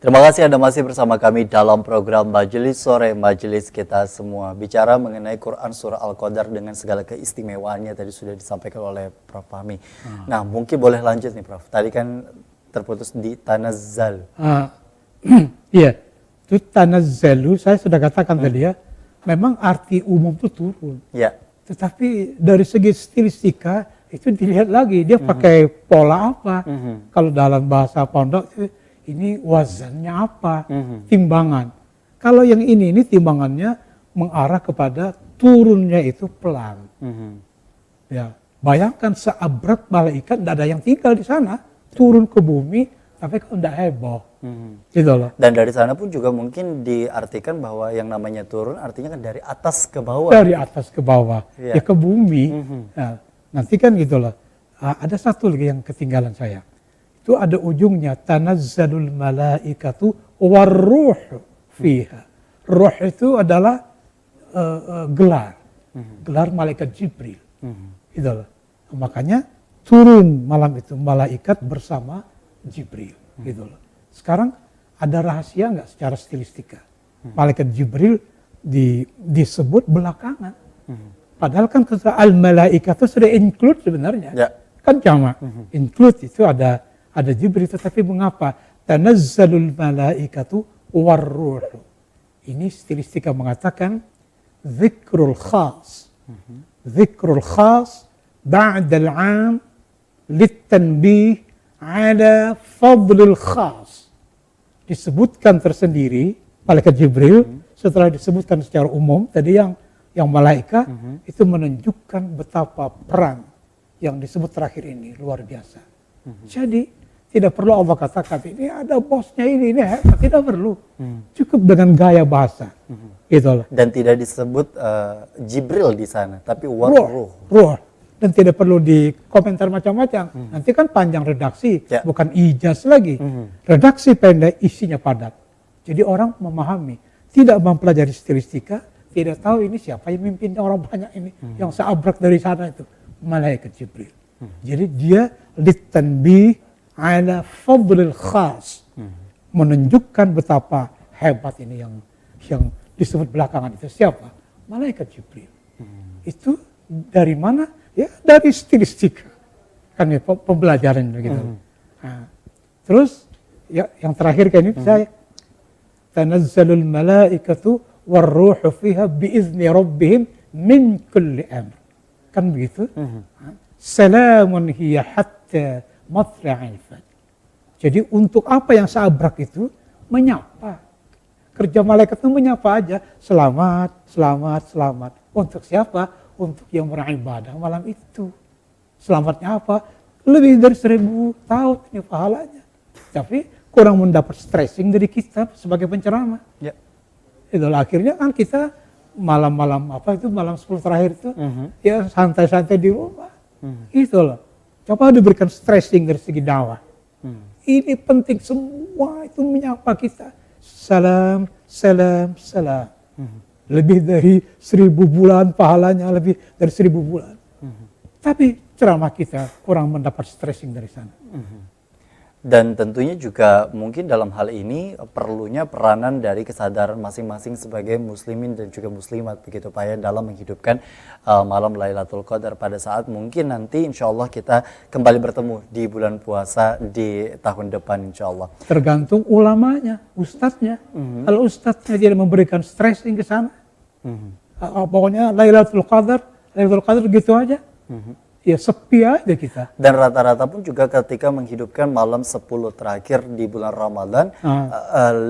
Terima kasih Anda masih bersama kami dalam program Majelis Sore, Majelis Kita Semua. Bicara mengenai Quran Surah Al-Qadar dengan segala keistimewaannya tadi sudah disampaikan oleh Prof. Fahmi. Nah, mungkin boleh lanjut nih Prof. Tadi kan terputus di Tanazzal. Iya, itu Tanazzalu, saya sudah katakan tadi ya, memang arti umum itu turun. Ya. Tetapi dari segi stilistika, itu dilihat lagi, dia pakai pola apa. Kalau dalam bahasa pondok, ini wazannya apa, timbangan. Kalau yang ini timbangannya mengarah kepada turunnya itu pelan. Ya, bayangkan seabrak malaikat, tidak ada yang tinggal di sana, turun ke bumi, tapi kalau tidak heboh. Gitu loh. Dan dari sana pun juga mungkin diartikan bahwa yang namanya turun artinya kan dari atas ke bawah. Dari atas ke bawah, ya ke bumi. Nah, nanti kan gitu loh. Ada satu lagi yang ketinggalan saya. Itu ada ujungnya, tanazzalul malaikatu warruh fiha. Ruh itu adalah gelar. Gelar malaikat Jibril. Gitu loh. Makanya turun malam itu malaikat bersama Jibril. Gitu loh. Sekarang ada rahasia nggak secara stilistika? Malaikat Jibril disebut belakangan. Padahal kan kata al-malaikat itu sudah include sebenarnya. Ya. Kan jamak. Include itu ada Jibril, tetapi mengapa? Tanazzalul malaikatu warruh. Ini stilistika mengatakan dzikrul khas. Dzikrul khas ba'dal 'am litanbih ala fadlil khas. Disebutkan tersendiri malaikat Jibril setelah disebutkan secara umum tadi yang malaikat itu menunjukkan betapa peran yang disebut terakhir ini luar biasa. Jadi tidak perlu Allah katakan ini ada bosnya ini hebat, tidak perlu. Cukup dengan gaya bahasa. Gitu loh. Dan tidak disebut Jibril di sana, tapi warruh. Ruh. Dan tidak perlu dikomentar macam-macam. Nanti kan panjang redaksi, bukan ijaz lagi. Redaksi pendek, isinya padat. Jadi orang memahami, tidak mempelajari stilistika, tidak tahu ini siapa yang mimpin orang banyak ini, yang seabrak dari sana itu, malaikat Jibril. Jadi dia litanbih ala fadlil khas, menunjukkan betapa hebat ini yang disebut belakangan itu siapa? Malaikat Jibril. Itu dari mana? Ya dari stilistika, kan ya pembelajaran begitu. Nah, terus ya yang terakhir kan ini saya tanazzalul malaikatu warruhu fiha biizni rabbihim min kulli amr, kan begitu. Salamun hiya hatta matla'il fajr. Jadi untuk apa yang seabrak itu menyapa. Kerja malaikat itu menyapa aja, selamat, selamat, selamat. Untuk siapa? Untuk yang beribadah malam itu. Selamatnya apa? Lebih dari 1000 tahun ini pahalanya. Tapi kurang mendapat stressing dari kita sebagai penceramah. Ya. Itulah akhirnya kan kita malam-malam malam 10 terakhir itu ya santai-santai di rumah. Itu loh. Coba diberikan stressing dari segi dakwah. Ini penting semua itu menyapa kita. Salam, salam, salam. Lebih dari 1000 bulan pahalanya, lebih dari 1000 bulan. Tapi ceramah kita kurang mendapat stressing dari sana. Dan tentunya juga mungkin dalam hal ini perlunya peranan dari kesadaran masing-masing sebagai muslimin dan juga muslimat begitu Pak ya, dalam menghidupkan malam Lailatul Qadar pada saat mungkin nanti insya Allah kita kembali bertemu di bulan puasa di tahun depan insya Allah. Tergantung ulamanya, ustadznya. Kalau ustadznya dia memberikan stressing ke sana, pokoknya Lailatul Qadar gitu aja. Ya sepi aja kita. Dan rata-rata pun juga ketika menghidupkan malam 10 terakhir di bulan Ramadan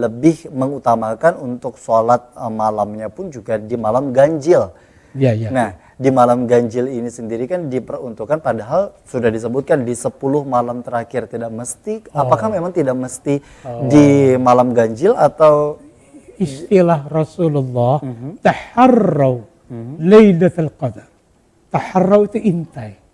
lebih mengutamakan untuk sholat malamnya pun juga di malam ganjil. Ya. Nah di malam ganjil ini sendiri kan diperuntukkan padahal sudah disebutkan di 10 malam terakhir, tidak mesti. Apakah memang tidak mesti di malam ganjil atau istilah Rasulullah taharraw Lailatul Qadar. Taharraw itu intai.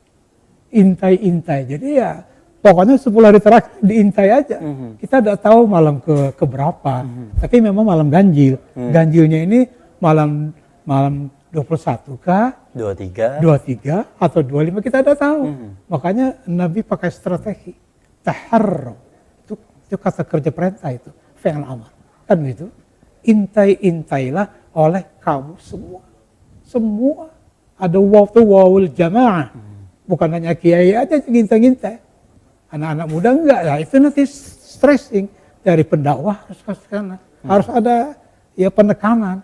Jadi ya pokoknya 10 hari terakhir diintai aja. Kita tidak tahu malam ke berapa. Tapi memang malam ganjil. Ganjilnya ini malam 21 kah? 23 atau 25 kita tidak tahu. Makanya Nabi pakai strategi. Taharraw. Itu kata kerja perintah itu. fi'il amr. Kan gitu. Intai-intailah oleh kamu semua. Semua. Ada waw itu wawul jamaah. Bukan hanya kiai aja ngintai-ngintai. Anak-anak muda enggak. Ya itu nanti stressing. Dari pendakwah harus ke sana. Harus ada ya penekanan.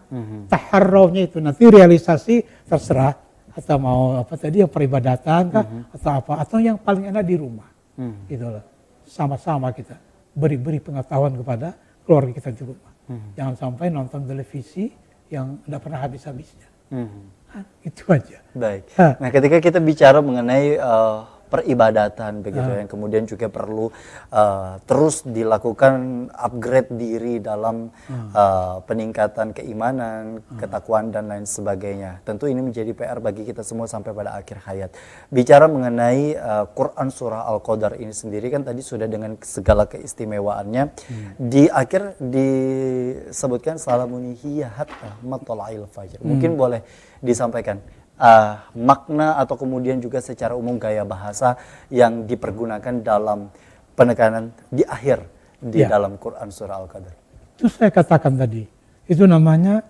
Taharraunya itu nanti realisasi terserah. Atau mau apa tadi yang peribadatan kah? Atau apa. Atau yang paling enak di rumah. Gitu loh. Sama-sama kita beri pengetahuan kepada keluarga kita di rumah. Jangan sampai nonton televisi yang tidak pernah habis-habisnya. Itu aja. Baik. Nah, ketika kita bicara mengenai peribadatan begitu yang kemudian juga perlu terus dilakukan upgrade diri dalam peningkatan keimanan, ketakwaan dan lain sebagainya. Tentu ini menjadi PR bagi kita semua sampai pada akhir hayat. Bicara mengenai Quran surah Al-Qadar ini sendiri kan tadi sudah dengan segala keistimewaannya. Di akhir disebutkan salamun hiya hatta matla'il fajr. Mungkin boleh disampaikan makna atau kemudian juga secara umum gaya bahasa yang dipergunakan dalam penekanan di akhir di dalam Quran surah Al-Qadar. Itu saya katakan tadi. Itu namanya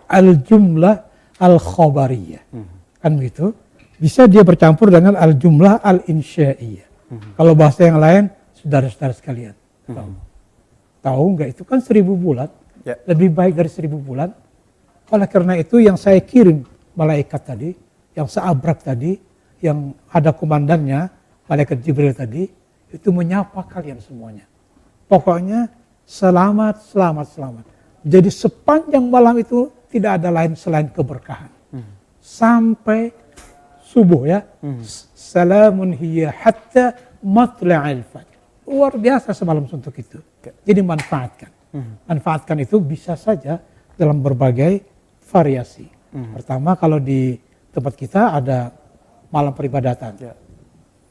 al-jumlah al-khabariyah. Kan begitu. Bisa dia bercampur dengan al-jumlah al-insya'iyah. Kalau bahasa yang lain, saudara-saudara sekalian. Tahu nggak itu kan 1000 bulan. Lebih baik dari 1000 bulan. Oleh karena itu yang saya kirim malaikat tadi, yang seabrak tadi, yang ada komandannya, malaikat Jibril tadi, itu menyapa kalian semuanya. Pokoknya selamat, selamat, selamat. Jadi sepanjang malam itu tidak ada lain selain keberkahan. Sampai subuh ya. Salamun hiya hatta matla'il fajr. Luar biasa semalam suntuk itu. Jadi manfaatkan. Manfaatkan itu bisa saja dalam berbagai variasi. Pertama kalau di tempat kita ada malam peribadatan,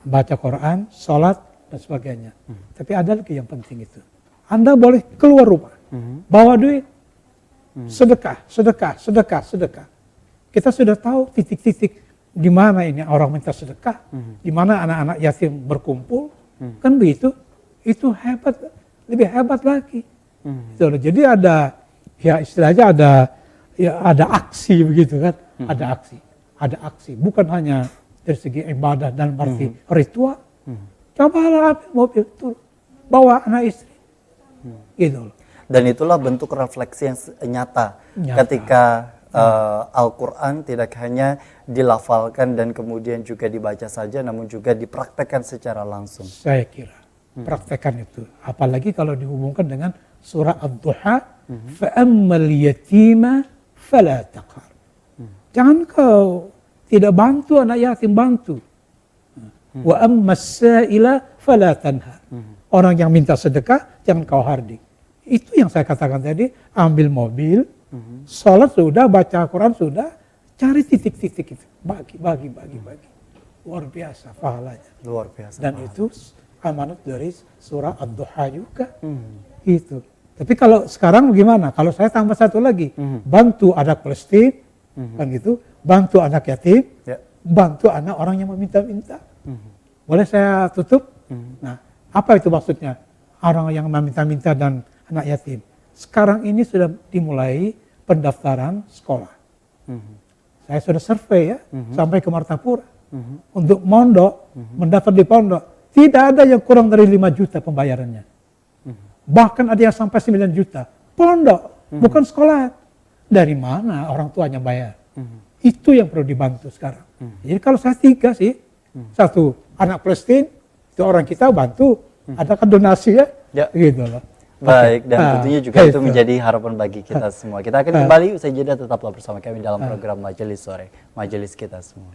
baca Quran, sholat dan sebagainya. Tapi ada lagi yang penting itu. Anda boleh keluar rumah, bawa duit, sedekah, sedekah, sedekah, sedekah. Kita sudah tahu titik-titik di mana ini orang minta sedekah, di mana anak-anak yatim berkumpul, kan begitu. Itu hebat, lebih hebat lagi. Jadi ada, ya istilahnya ada aksi begitu kan, ada aksi, bukan hanya dari segi ibadah dan arti ritual. Cobalah ambil mobil turun, bawa anak istri, gitu loh. Dan itulah bentuk refleksi yang nyata. Ketika Al-Quran tidak hanya dilafalkan dan kemudian juga dibaca saja, namun juga dipraktekkan secara langsung. Saya kira praktekkan itu, apalagi kalau dihubungkan dengan surah Ad-Duha, fa'ammal yatima fala taqhar. Jangan kau tidak bantu anak yatim, bantu. Wa ammas sa'ila fala tanhar. Orang yang minta sedekah jangan kau hardik. Itu yang saya katakan tadi, ambil mobil, sholat sudah, baca Quran sudah, cari titik-titik itu, bagi. Luar biasa pahalanya. Luar biasa. Dan itu amanat dari surah Ad-Duha juga. Gitu. Tapi kalau sekarang bagaimana? Kalau saya tambah satu lagi, bantu anak Palestina, kan gitu, bantu anak yatim, bantu anak orang yang meminta-minta. Boleh saya tutup? Nah, apa itu maksudnya? Orang yang meminta-minta dan anak yatim. Sekarang ini sudah dimulai pendaftaran sekolah. Saya sudah survei ya, sampai ke Martapura. Untuk mondok, mendaftar di pondok, tidak ada yang kurang dari 5 juta pembayarannya. Bahkan ada yang sampai 9 juta. Pondok, bukan sekolah. Dari mana orang tuanya bayar? Itu yang perlu dibantu sekarang. Jadi kalau saya 3 sih, 1 anak Palestina, itu orang kita bantu, adakan donasi ya, gitu loh. Baik, dan tentunya juga itu menjadi harapan bagi kita semua. Kita akan kembali usai jeda, tetaplah bersama kami dalam program Majelis Sore, Majelis kita semua.